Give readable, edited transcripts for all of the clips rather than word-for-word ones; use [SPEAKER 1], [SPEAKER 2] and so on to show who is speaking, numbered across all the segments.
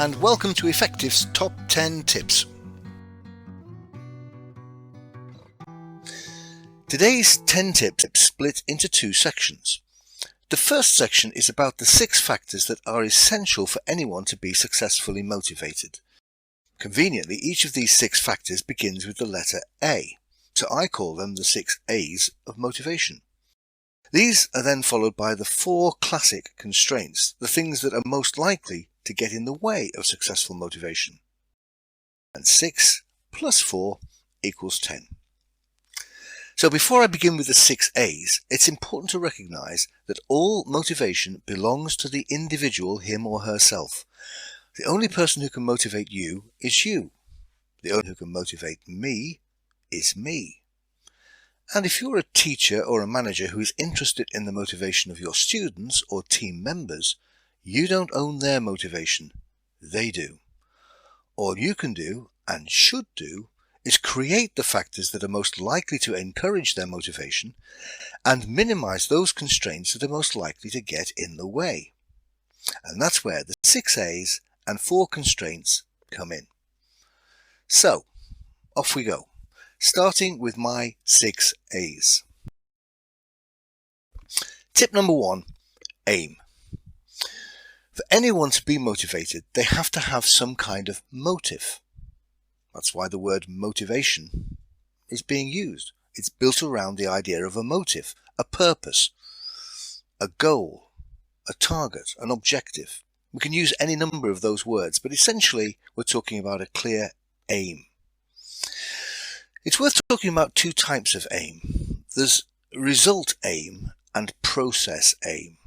[SPEAKER 1] and welcome to Effective's Top 10 Tips. Today's 10 tips split into two sections. The first section is about the 6 factors that are essential for anyone to be successfully motivated. Conveniently, each of these 6 factors begins with the letter A, so I call them the 6 A's of motivation. These are then followed by the 4 classic constraints, the things that are most likely to get in the way of successful motivation. And 6 plus 4 equals 10. So before I begin with the 6 A's, it's important to recognize that all motivation belongs to the individual, him or herself. The only person who can motivate you is you. The only one who can motivate me is me. And if you're a teacher or a manager who is interested in the motivation of your students or team members, you don't own their motivation, they do. All you can do, and should do, is create the factors that are most likely to encourage their motivation and minimize those constraints that are most likely to get in the way. And that's where the 6 A's and 4 constraints come in. So, off we go, starting with my 6 A's. Tip number 1, aim. For anyone to be motivated, they have to have some kind of motive. That's why the word motivation is being used. It's built around the idea of a motive, a purpose, a goal, a target, an objective. We can use any number of those words, but essentially we're talking about a clear aim. It's worth talking about 2 types of aim. There's result aim and process aim.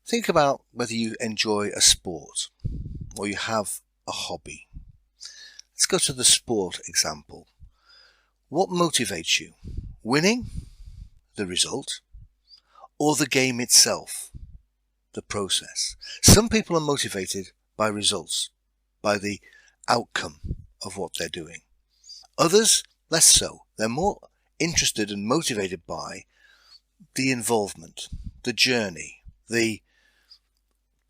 [SPEAKER 1] Think about whether you enjoy a sport or you have a hobby. Let's go to the sport example. What motivates you? Winning, the result, or the game itself, the process? Some people are motivated by results, by the outcome of what they're doing. Others, less so. They're more interested and motivated by the involvement, the journey, the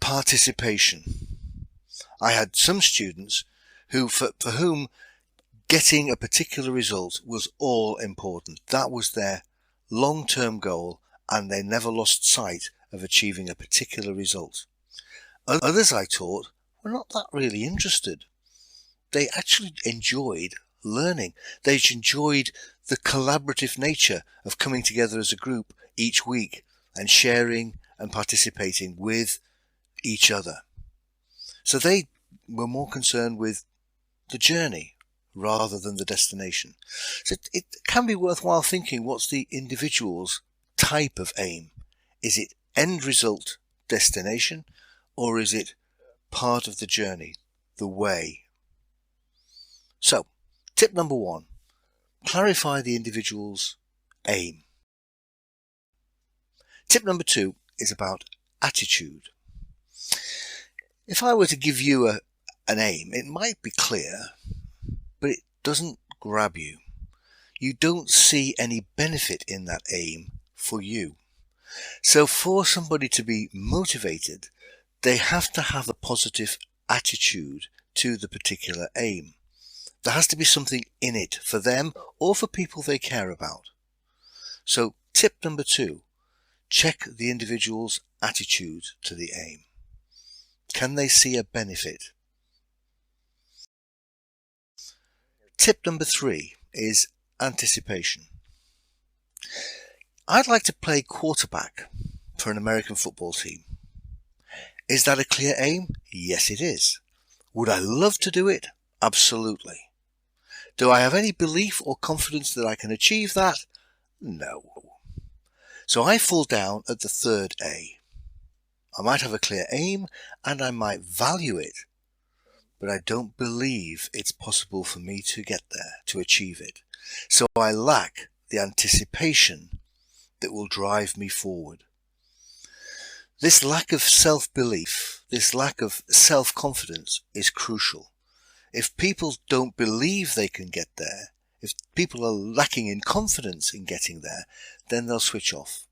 [SPEAKER 1] participation. I had some students who, for whom getting a particular result was all important. That was their long-term goal, and they never lost sight of achieving a particular result. Others I taught were not that really interested. They actually enjoyed learning. They enjoyed the collaborative nature of coming together as a group each week and sharing and participating with each other. So they were more concerned with the journey rather than the destination. So it can be worthwhile thinking, what's the individual's type of aim? Is it end result, destination, or is it part of the journey, the way? So, tip number 1, clarify the individual's aim. Tip number 2 is about attitude. If I were to give you an aim, it might be clear, but it doesn't grab you. You don't see any benefit in that aim for you. So for somebody to be motivated, they have to have a positive attitude to the particular aim. There has to be something in it for them or for people they care about. So tip number 2, check the individual's attitude to the aim. Can they see a benefit? Tip number 3 is anticipation. I'd like to play quarterback for an American football team. Is that a clear aim? Yes, it is. Would I love to do it? Absolutely. Do I have any belief or confidence that I can achieve that? No. So I fall down at the 3rd A. I might have a clear aim and I might value it, but I don't believe it's possible for me to get there, to achieve it. So I lack the anticipation that will drive me forward. This lack of self-belief, this lack of self-confidence is crucial. If people don't believe they can get there, if people are lacking in confidence in getting there, then they'll switch off.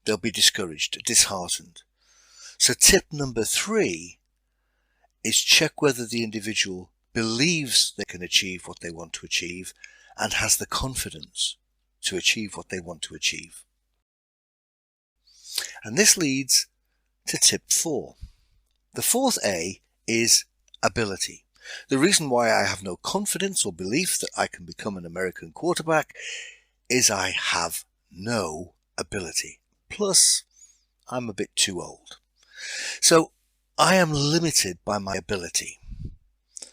[SPEAKER 1] They'll be discouraged, disheartened. So tip number 3, is check whether the individual believes they can achieve what they want to achieve and has the confidence to achieve what they want to achieve. And this leads to tip 4. The fourth A is ability. The reason why I have no confidence or belief that I can become an American quarterback is I have no ability. Plus, I'm a bit too old. So I am limited by my ability.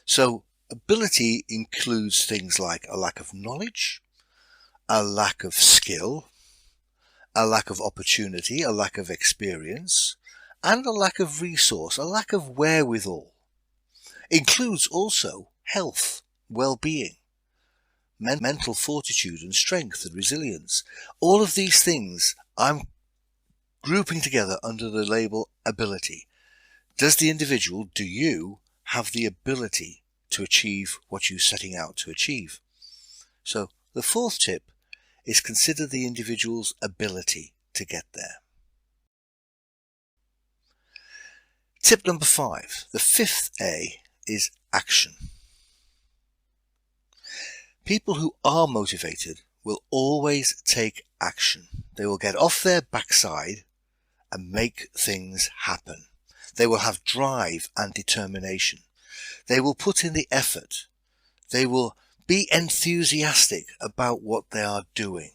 [SPEAKER 1] So ability includes things like a lack of knowledge, a lack of skill, a lack of opportunity, a lack of experience, and a lack of resource, a lack of wherewithal. Includes also health, well-being, mental fortitude and strength and resilience. All of these things I'm grouping together under the label ability. Does the individual, do you, have the ability to achieve what you're setting out to achieve? So the fourth tip is consider the individual's ability to get there. Tip number 5, the fifth A, is action. People who are motivated will always take action. They will get off their backside and make things happen. They will have drive and determination. They will put in the effort. They will be enthusiastic about what they are doing.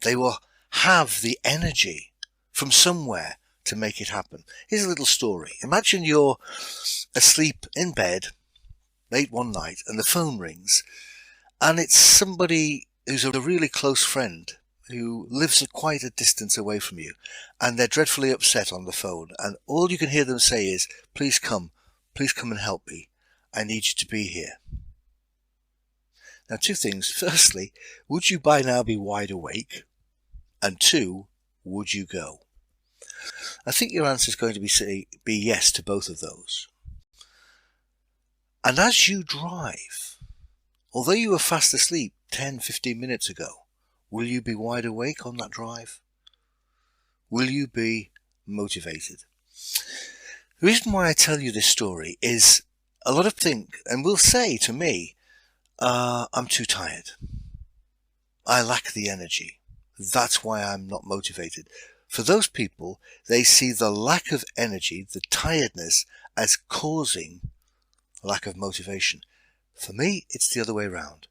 [SPEAKER 1] They will have the energy from somewhere to make it happen. Here's a little story. Imagine you're asleep in bed late one night and the phone rings, and it's somebody who's a really close friend who lives at quite a distance away from you, and they're dreadfully upset on the phone, and all you can hear them say is, please come and help me. I need you to be here. Now, two things. Firstly, would you by now be wide awake? And two, would you go? I think your answer is going to be yes to both of those. And as you drive, although you were fast asleep 10-15 minutes ago, will you be wide awake on that drive? Will you be motivated? The reason why I tell you this story is a lot of think and will say to me, I'm too tired. I lack the energy. That's why I'm not motivated. For those people, they see the lack of energy, the tiredness, as causing a lack of motivation. For me, it's the other way around.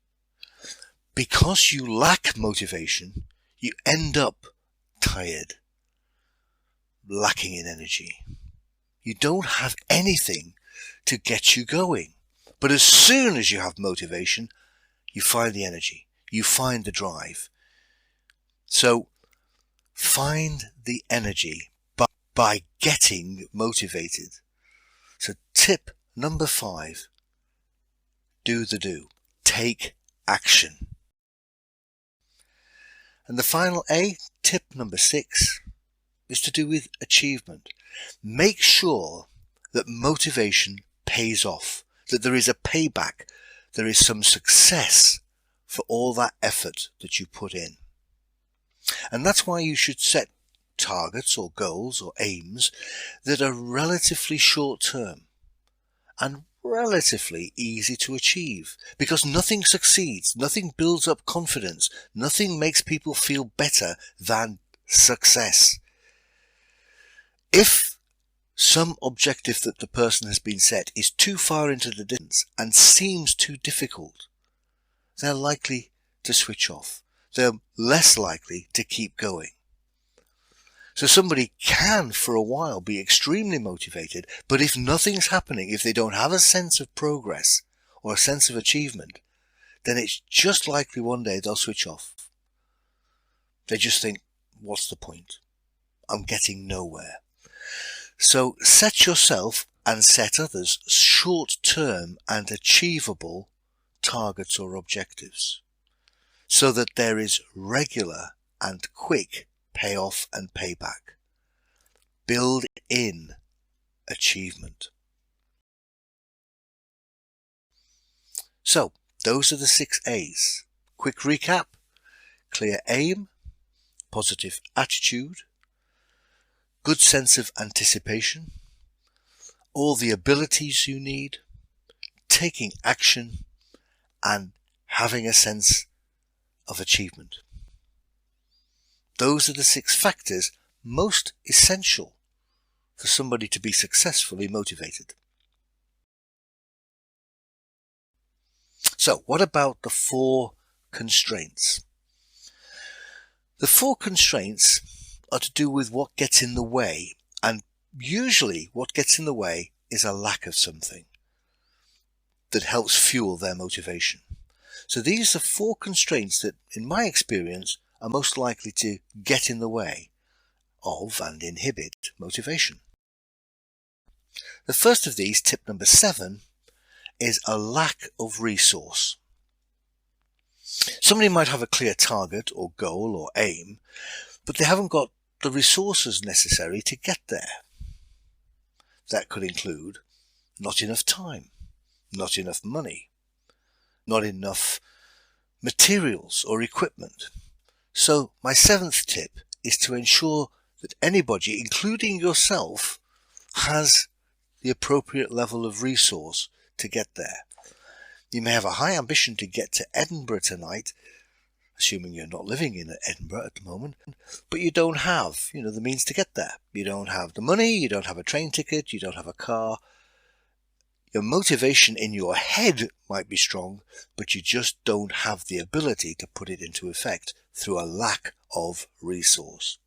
[SPEAKER 1] Because you lack motivation, you end up tired, lacking in energy. You don't have anything to get you going. But as soon as you have motivation, you find the energy, you find the drive. So find the energy by getting motivated. So tip number 5, do the do. Take action. And the final A, tip number 6, is to do with achievement. Make sure that motivation pays off, that there is a payback, there is some success for all that effort that you put in. And that's why you should set targets or goals or aims that are relatively short term and relatively easy to achieve, because nothing succeeds, nothing builds up confidence, nothing makes people feel better than success. If some objective that the person has been set is too far into the distance and seems too difficult, they're likely to switch off. They're less likely to keep going. So somebody can for a while be extremely motivated, but if nothing's happening, if they don't have a sense of progress or a sense of achievement, then it's just likely one day they'll switch off. They just think, what's the point? I'm getting nowhere. So set yourself and set others short-term and achievable targets or objectives, so that there is regular and quick payoff and payback. Build in achievement. So those are the 6 A's. Quick recap: clear aim, positive attitude, good sense of anticipation, all the abilities you need, taking action, and having a sense of achievement. Those are the 6 factors most essential for somebody to be successfully motivated. So, what about the 4 constraints? The 4 constraints are to do with what gets in the way, and usually what gets in the way is a lack of something that helps fuel their motivation. So these are 4 constraints that, in my experience, are most likely to get in the way of and inhibit motivation. The first of these, tip number 7, is a lack of resource. Somebody might have a clear target or goal or aim, but they haven't got the resources necessary to get there. That could include not enough time, not enough money, not enough materials or equipment. So my 7th tip is to ensure that anybody, including yourself, has the appropriate level of resource to get there. You may have a high ambition to get to Edinburgh tonight, assuming you're not living in Edinburgh at the moment, but you don't have, the means to get there. You don't have the money, you don't have a train ticket, you don't have a car. Your motivation in your head might be strong, but you just don't have the ability to put it into effect through a lack of resource.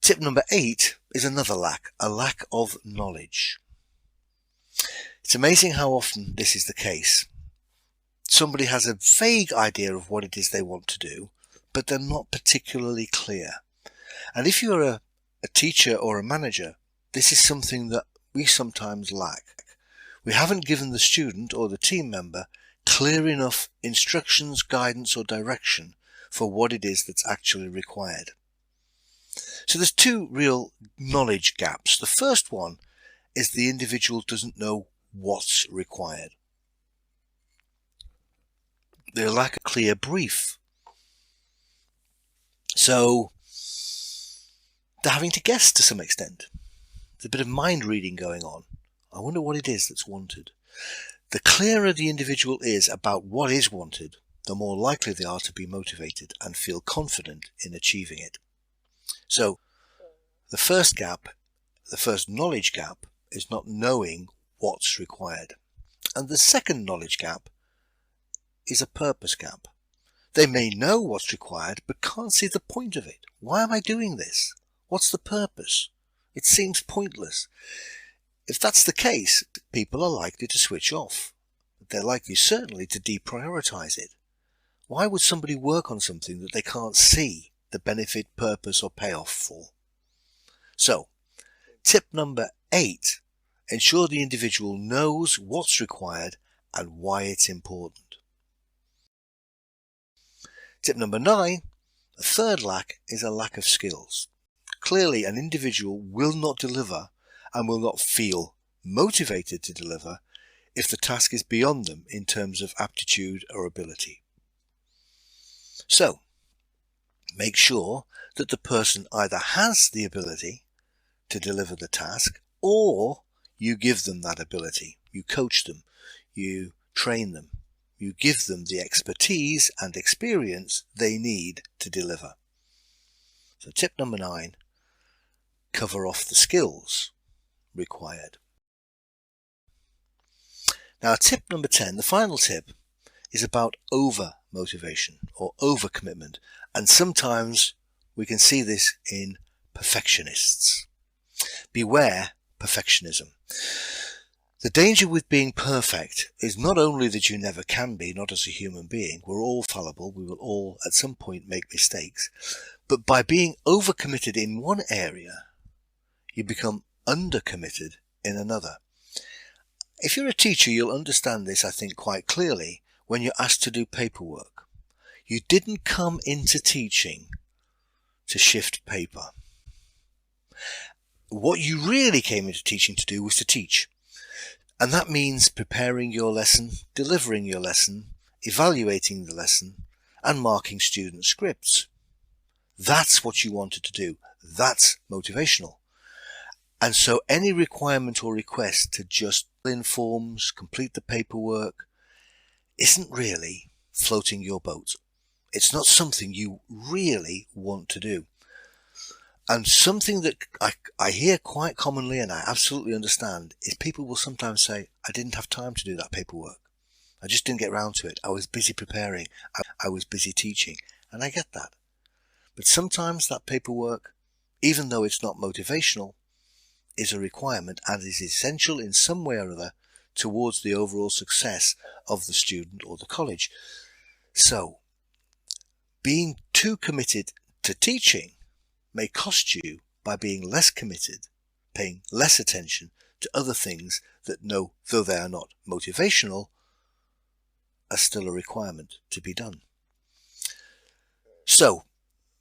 [SPEAKER 1] Tip number 8 is another lack, a lack of knowledge. It's amazing how often this is the case. Somebody has a vague idea of what it is they want to do, but they're not particularly clear. And if you're a teacher or a manager, this is something that we sometimes lack. We haven't given the student or the team member clear enough instructions, guidance, or direction for what it is that's actually required. So there's 2 real knowledge gaps. The first one is the individual doesn't know what's required. They lack a clear brief. So they're having to guess to some extent. There's a bit of mind reading going on. I wonder what it is that's wanted. The clearer the individual is about what is wanted, the more likely they are to be motivated and feel confident in achieving it. So the first gap, the first knowledge gap, is not knowing what's required. And the second knowledge gap is a purpose gap. They may know what's required, but can't see the point of it. Why am I doing this? What's the purpose? It seems pointless. If that's the case, people are likely to switch off. They're likely certainly to deprioritize it. Why would somebody work on something that they can't see the benefit, purpose, or payoff for? So, tip number 8, ensure the individual knows what's required and why it's important. Tip number 9, the third lack is a lack of skills. Clearly, an individual will not deliver and will not feel motivated to deliver if the task is beyond them in terms of aptitude or ability. So, make sure that the person either has the ability to deliver the task, or you give them that ability. You coach them, you train them, you give them the expertise and experience they need to deliver. So tip number 9, cover off the skills required. Now tip number 10, the final tip, is about over-motivation or over-commitment, and sometimes we can see this in perfectionists. Beware perfectionism. The danger with being perfect is not only that you never can be, not as a human being, we're all fallible, we will all at some point make mistakes, but by being overcommitted in one area, you become undercommitted in another. If you're a teacher, you'll understand this, I think, quite clearly when you're asked to do paperwork. You didn't come into teaching to shift paper. What you really came into teaching to do was to teach. And that means preparing your lesson, delivering your lesson, evaluating the lesson, and marking student scripts. That's what you wanted to do. That's motivational. And so any requirement or request to just fill in forms, complete the paperwork, isn't really floating your boat. It's not something you really want to do. And something that I hear quite commonly, and I absolutely understand, is people will sometimes say, I didn't have time to do that paperwork. I just didn't get around to it. I was busy preparing. I was busy teaching. And I get that. But sometimes that paperwork, even though it's not motivational, is a requirement and is essential in some way or other towards the overall success of the student or the college. So, being too committed to teaching may cost you by being less committed, paying less attention to other things that, though they are not motivational, are still a requirement to be done. So,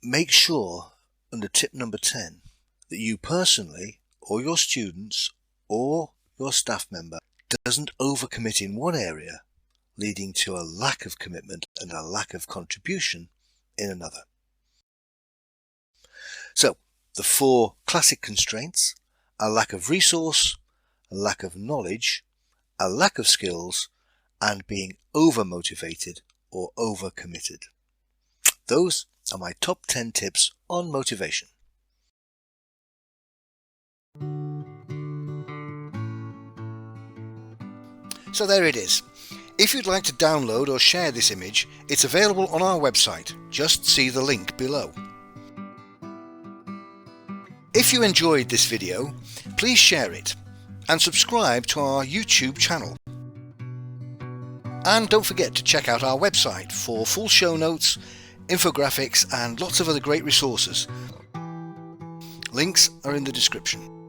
[SPEAKER 1] make sure under tip number 10 that you personally or your students or your staff member doesn't overcommit in one area, leading to a lack of commitment and a lack of contribution in another. So, the 4 classic constraints: a lack of resource, a lack of knowledge, a lack of skills, and being over-motivated or over-committed. Those are my top 10 tips on motivation. So there it is. If you'd like to download or share this image, it's available on our website. Just see the link below. If you enjoyed this video, please share it and subscribe to our YouTube channel. And don't forget to check out our website for full show notes, infographics and lots of other great resources. Links are in the description.